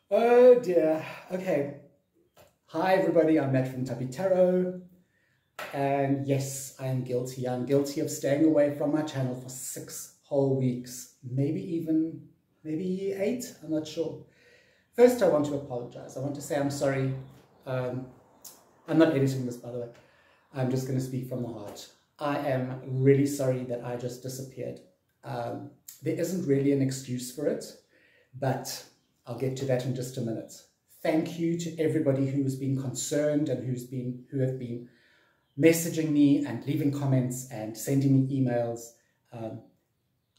Oh dear. Okay. Hi everybody, I'm Matt from Tuppy Tarot. And yes, I am guilty. I'm guilty of staying away from my channel for 6 whole weeks. Maybe 8, I'm not sure. First, I want to apologize. I want to say I'm sorry. Um, I'm not editing this, by the way. I'm just going to speak from the heart. I am really sorry that I just disappeared. There isn't really an excuse for it, but I'll get to that in just a minute. Thank you to everybody who has been concerned and who have been messaging me and leaving comments and sending me emails.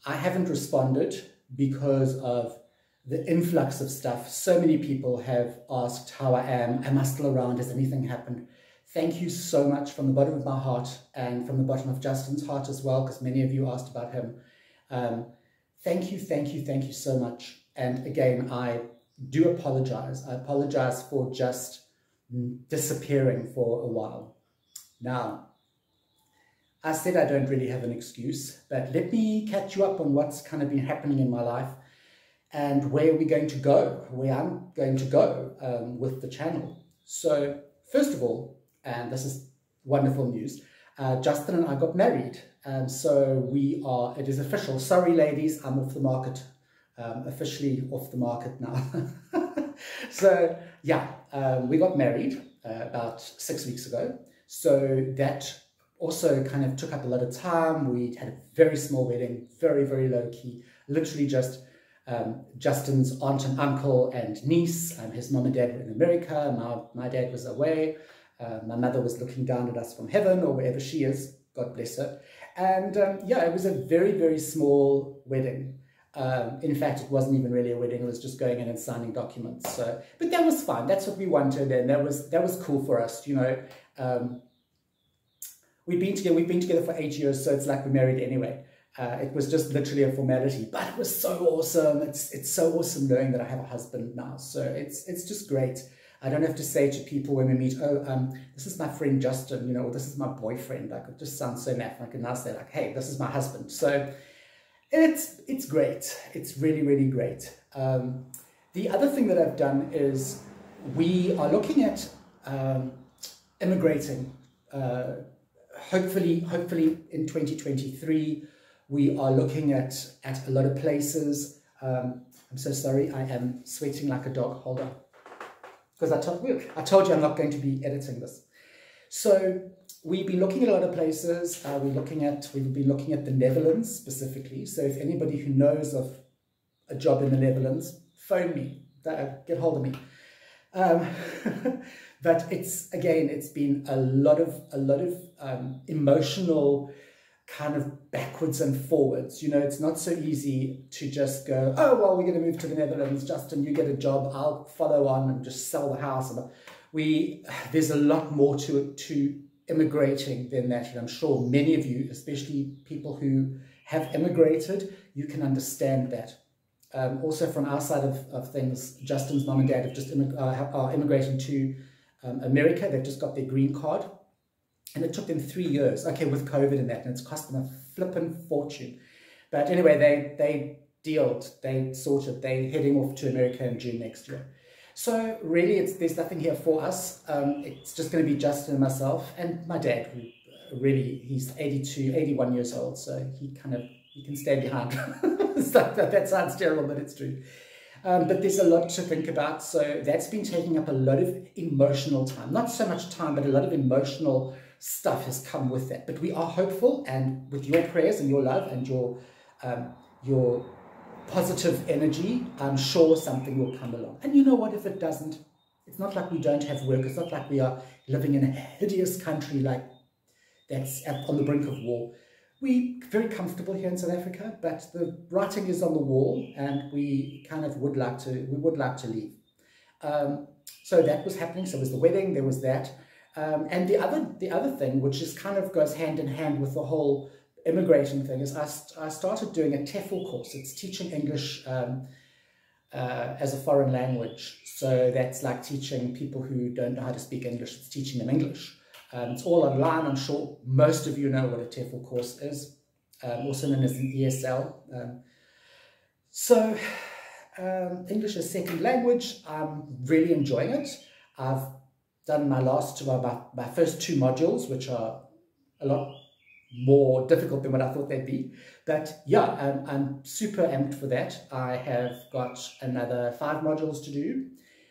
I haven't responded because of the influx of stuff. So many people have asked how I am I still around, has anything happened? Thank you so much from the bottom of my heart and from the bottom of Justin's heart as well, because many of you asked about him. Thank you so much. And again, I do apologize. I apologize for just disappearing for a while. Now, I said I don't really have an excuse, but let me catch you up on what's kind of been happening in my life and where we're going to go, where I'm going to go with the channel. So first of all, and this is wonderful news, Justin and I got married. So it is official. Sorry, ladies, I'm off the market. Officially off the market now. So yeah, we got married about 6 weeks ago. So that also kind of took up a lot of time. We had a very small wedding, very, very low key, literally just Justin's aunt and uncle and niece. His mom and dad were in America. My dad was away. My mother was looking down at us from heaven or wherever she is. God bless her. And yeah, it was a very, very small wedding. In fact, it wasn't even really a wedding. It was just going in and signing documents. So, but that was fine. That's what we wanted, and that was cool for us. You know, we've been together for 8 years, so it's like we're married anyway. It was just literally a formality, but it was so awesome. It's so awesome knowing that I have a husband now. So it's just great. I don't have to say to people when we meet, oh, this is my friend Justin, you know, or this is my boyfriend. Like, it just sounds so naff. I can now say like, hey, this is my husband. So it's great. It's really, really great. The other thing that I've done is we are looking at immigrating. Hopefully in 2023, we are looking at a lot of places. I'm so sorry, I am sweating like a dog. Hold on. Because I told you I'm not going to be editing this. So we've been looking at a lot of places. We've been looking at the Netherlands specifically. So if anybody who knows of a job in the Netherlands, phone me, get hold of me. But it's been a lot of emotional kind of backwards and forwards. You know, it's not so easy to just go, oh, well, we're going to move to the Netherlands. Justin, you get a job. I'll follow on and just sell the house. There's a lot more to immigrating than that. And I'm sure many of you, especially people who have immigrated, you can understand that. Also from our side of things, Justin's mom and dad have just are immigrating to America. They've just got their green card. And it took them 3 years, okay, with COVID and that, and it's cost them a flippin' fortune. But anyway, they sorted, they're heading off to America in June next year. So really, there's nothing here for us. It's just going to be Justin and myself and my dad, who really, he's 81 years old, so he can stay behind. That sounds terrible, but it's true. But there's a lot to think about, so that's been taking up a lot of emotional time. Not so much time, but a lot of emotional stuff has come with that. But we are hopeful, and with your prayers and your love and your positive energy, I'm sure something will come along. And you know what, if it doesn't, it's not like we don't have work. It's not like we are living in a hideous country like that's on the brink of war. We're very comfortable here in South Africa, but the writing is on the wall, and we kind of would like to leave. So that was happening. So there was the wedding, there was that. And the other thing, which is kind of goes hand in hand with the whole immigrating thing, is I started doing a TEFL course. It's teaching English as a foreign language. So that's like teaching people who don't know how to speak English. It's teaching them English. It's all online. I'm sure most of you know what a TEFL course is, also known as an ESL. So English as second language. I'm really enjoying it. I've done my first 2 modules, which are a lot more difficult than what I thought they'd be. But yeah, I'm super amped for that. I have got another 5 modules to do.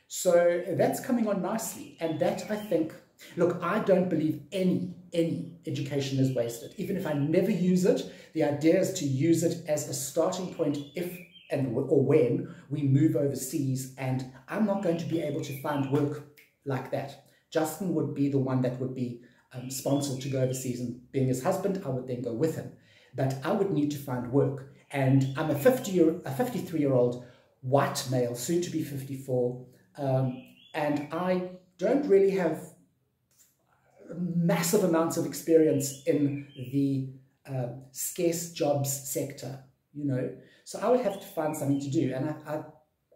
So that's coming on nicely. And that, I think, look, I don't believe any education is wasted. Even if I never use it, the idea is to use it as a starting point if or when we move overseas, and I'm not going to be able to find work like that. Justin would be the one that would be sponsored to go overseas, and being his husband, I would then go with him. But I would need to find work, and I'm a 53-year-old white male, soon to be 54, and I don't really have massive amounts of experience in the scarce jobs sector, you know. So I would have to find something to do, and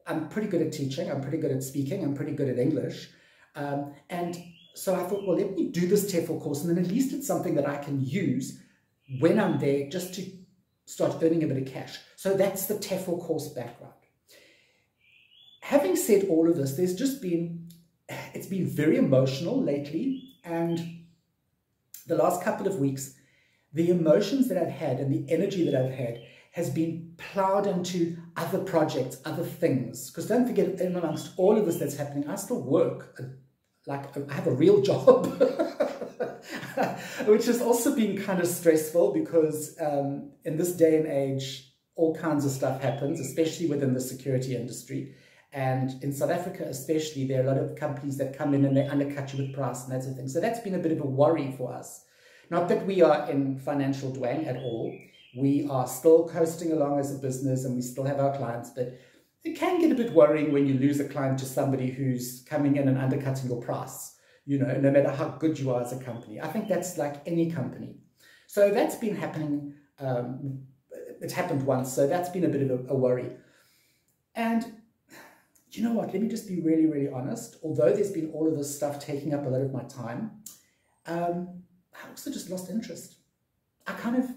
I'm pretty good at teaching, I'm pretty good at speaking, I'm pretty good at English, and so I thought, well, let me do this TEFL course, and then at least it's something that I can use when I'm there, just to start earning a bit of cash. So that's the TEFL course background. Having said all of this, it's been very emotional lately, and the last couple of weeks, the emotions that I've had and the energy that I've had has been plowed into other projects, other things. Because don't forget, in amongst all of this that's happening, I still work. Like, I have a real job, which has also been kind of stressful because in this day and age, all kinds of stuff happens, especially within the security industry. And in South Africa especially, there are a lot of companies that come in and they undercut you with price and that sort of thing. So that's been a bit of a worry for us. Not that we are in financial dwang at all. We are still coasting along as a business and we still have our clients, but it can get a bit worrying when you lose a client to somebody who's coming in and undercutting your price, you know, no matter how good you are as a company. I think that's like any company. So that's been happening. It's happened once, so that's been a bit of a worry. And you know what, let me just be really, really honest. Although there's been all of this stuff taking up a lot of my time, I also just lost interest. I kind of,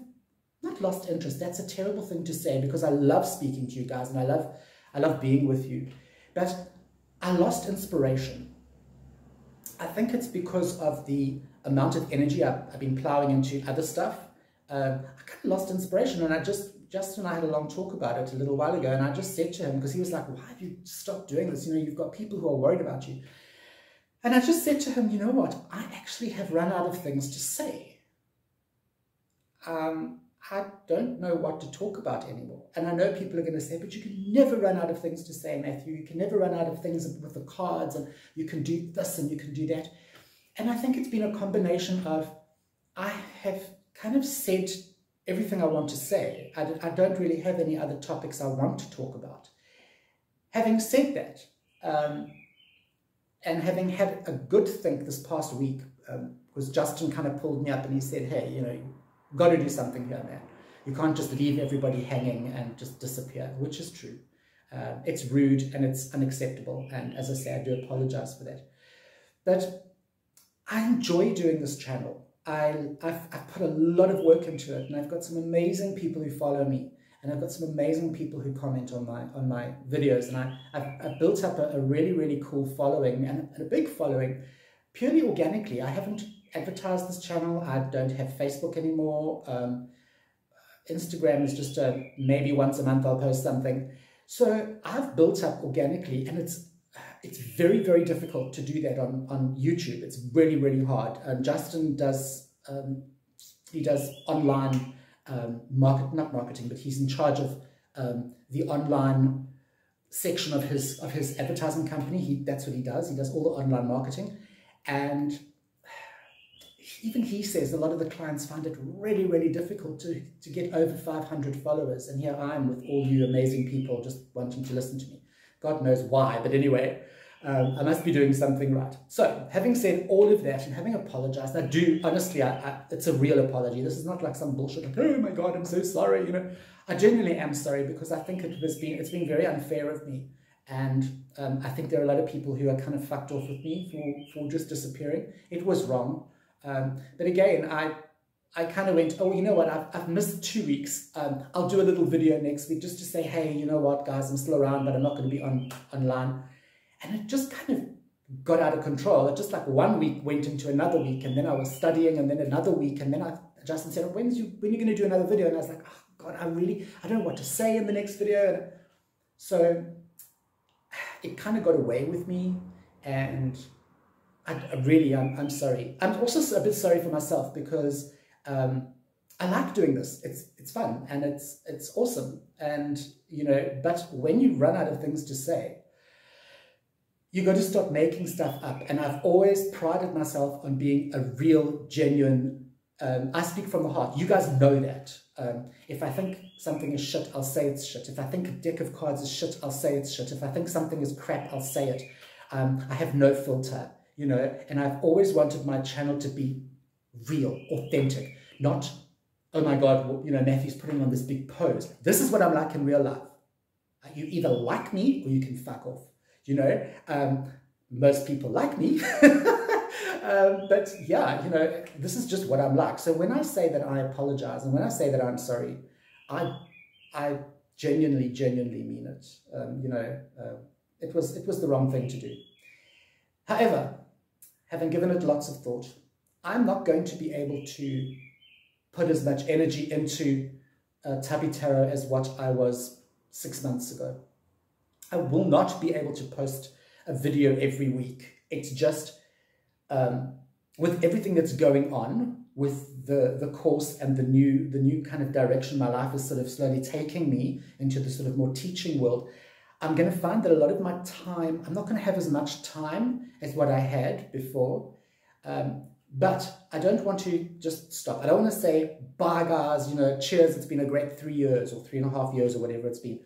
not lost interest, that's a terrible thing to say because I love speaking to you guys and I love being with you. But I lost inspiration. I think it's because of the amount of energy I've been plowing into other stuff. I kind of lost inspiration, and Justin and I had a long talk about it a little while ago, and I just said to him, because he was like, why have you stopped doing this? You know, you've got people who are worried about you. And I just said to him, you know what? I actually have run out of things to say. I don't know what to talk about anymore. And I know people are going to say, but you can never run out of things to say, Matthew. You can never run out of things with the cards, and you can do this and you can do that. And I think it's been a combination of, I have kind of said everything I want to say. I don't really have any other topics I want to talk about. Having said that, and having had a good think this past week, because Justin kind of pulled me up and he said, hey, you know, you've got to do something here, man. You can't just leave everybody hanging and just disappear, which is true. It's rude and it's unacceptable. And as I say, I do apologize for that. But I enjoy doing this channel. I've put a lot of work into it, and I've got some amazing people who follow me, and I've got some amazing people who comment on my videos, and I've built up a really, really cool following and a big following purely organically. I haven't advertised this channel. I don't have Facebook anymore. Instagram is just maybe once a month I'll post something. So I've built up organically, and it's very, very difficult to do that on YouTube. It's really, really hard. Justin does, he does online not marketing, but he's in charge of the online section of his advertising company. That's what he does. He does all the online marketing. And even he says a lot of the clients find it really, really difficult to get over 500 followers. And here I am with all you amazing people just wanting to listen to me. God knows why, but anyway, I must be doing something right. So, having said all of that and having apologized, I do, honestly, it's a real apology. This is not like some bullshit, like, oh my God, I'm so sorry, you know. I genuinely am sorry because I think it's been very unfair of me. And I think there are a lot of people who are kind of fucked off with me for just disappearing. It was wrong. But again, I kind of went, oh, you know what, I've missed 2 weeks. I'll do a little video next week just to say, hey, you know what, guys, I'm still around, but I'm not going to be online. And it just kind of got out of control. It just like 1 week went into another week, and then I was studying, and then another week, and then Justin said, when are you going to do another video? And I was like, oh, God, I don't know what to say in the next video. And so it kind of got away with me, and I'm sorry. I'm also a bit sorry for myself because I like doing this. It's fun and it's awesome. And, you know, but when you run out of things to say, you got to start making stuff up. And I've always prided myself on being a real, genuine, I speak from the heart. You guys know that. If I think something is shit, I'll say it's shit. If I think a deck of cards is shit, I'll say it's shit. If I think something is crap, I'll say it. I have no filter, you know, and I've always wanted my channel to be real, authentic, not, oh my God, you know, Matthew's putting on this big pose. This is what I'm like in real life. You either like me or you can fuck off, you know. Most people like me. But yeah, you know, this is just what I'm like. So when I say that I apologize and when I say that I'm sorry, I genuinely mean it. You know, it was the wrong thing to do. However, having given it lots of thought, I'm not going to be able to put as much energy into Tubby Tarot as what I was 6 months ago. I will not be able to post a video every week. It's just with everything that's going on with the course and the new kind of direction my life is sort of slowly taking me into the sort of more teaching world, I'm going to find that a lot of my time, I'm not going to have as much time as what I had before. But I don't want to just stop. I don't want to say, bye guys, you know, cheers, it's been a great 3 years or 3.5 years or whatever it's been.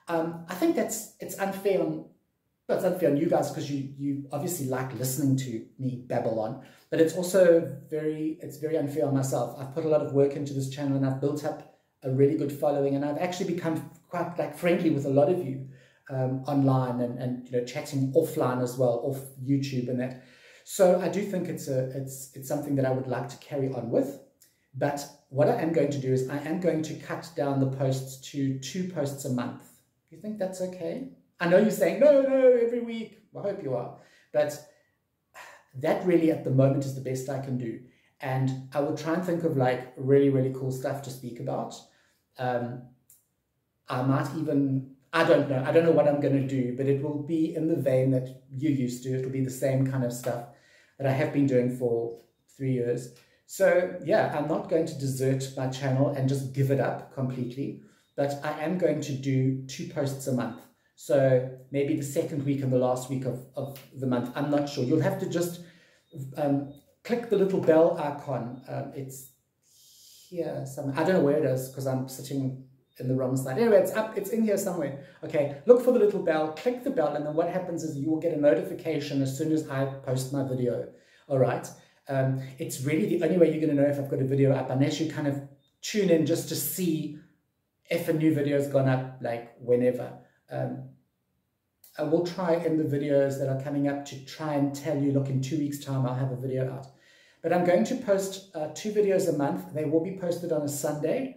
I think it's unfair on, well, it's unfair on you guys because you obviously like listening to me babble on, but it's also very unfair on myself. I've put a lot of work into this channel and I've built up a really good following, and I've actually become quite like friendly with a lot of you online and you know, chatting offline as well, off YouTube and that. So I do think it's something that I would like to carry on with. But what I am going to do is I am going to cut down the posts to 2 posts a month. Do you think that's okay? I know you're saying, no, every week. I hope you are. But that really at the moment is the best I can do. And I will try and think of like really cool stuff to speak about. I might even, I don't know what I'm going to do, but it will be in the vein that you're used to. It'll be the same kind of stuff that I have been doing for 3 years. So yeah, I'm not going to desert my channel and just give it up completely, but I am going to do 2 posts a month. So maybe the second week and the last week of the month, I'm not sure. You'll have to just click the little bell icon. It's here somewhere. I don't know where it is because I'm sitting in the wrong side. Anyway, it's up, it's in here somewhere. Okay, look for the little bell, click the bell, and then what happens is you will get a notification as soon as I post my video. All right. It's really the only way you're going to know if I've got a video up, unless you kind of tune in just to see if a new video has gone up, like whenever. I will try in the videos that are coming up to try and tell you, look, in 2 weeks' time I'll have a video out. But I'm going to post 2 videos a month. They will be posted on a Sunday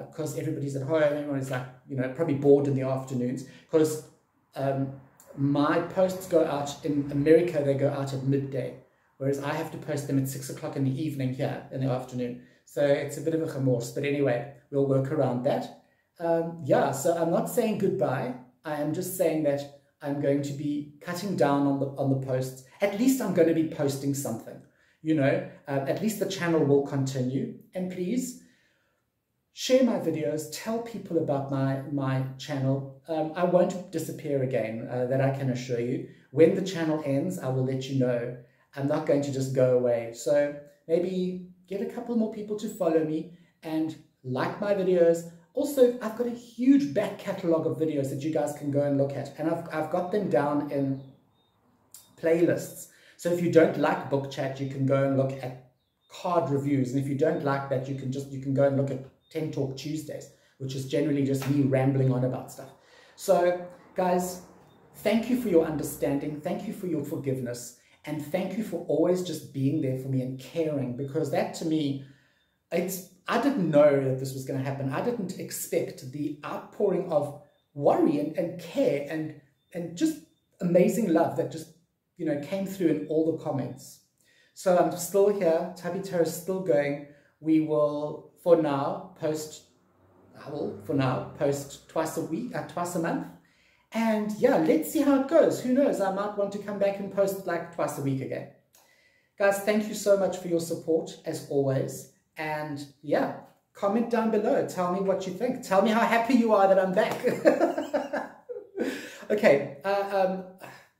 because everybody's at home. Everyone's like, you know, probably bored in the afternoons because my posts go out in America, they go out at midday. Whereas I have to post them at 6 o'clock in the evening here in the afternoon. So it's a bit of a remorse. But anyway, we'll work around that. Yeah, so I'm not saying goodbye. I am just saying that I'm going to be cutting down on the posts. At least I'm going to be posting something. You know, at least the channel will continue. And please share my videos. Tell people about my channel. I won't disappear again, that I can assure you. When the channel ends, I will let you know. I'm not going to just go away. So maybe get a couple more people to follow me and like my videos. Also, I've got a huge back catalogue of videos that you guys can go and look at. And I've got them down in playlists. So if you don't like Book Chat, you can go and look at card reviews. And if you don't like that, you can go and look at 10 Talk Tuesdays, which is generally just me rambling on about stuff. So guys, thank you for your understanding. Thank you for your forgiveness. And thank you for always just being there for me and caring, because that to me, I didn't know that this was going to happen. I didn't expect the outpouring of worry and care and just amazing love that just, you know, came through in all the comments. So I'm still here. Tubby Tarot is still going. We will, for now, post twice a week, twice a month. And yeah, let's see how it goes. Who knows? I might want to come back and post like twice a week again. Guys, thank you so much for your support, as always. And yeah, comment down below. Tell me what you think. Tell me how happy you are that I'm back. Okay.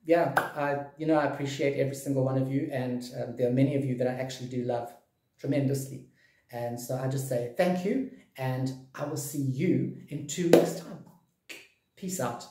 You know, I appreciate every single one of you. And there are many of you that I actually do love tremendously. And so I just say thank you. And I will see you in 2 weeks' time. Peace out.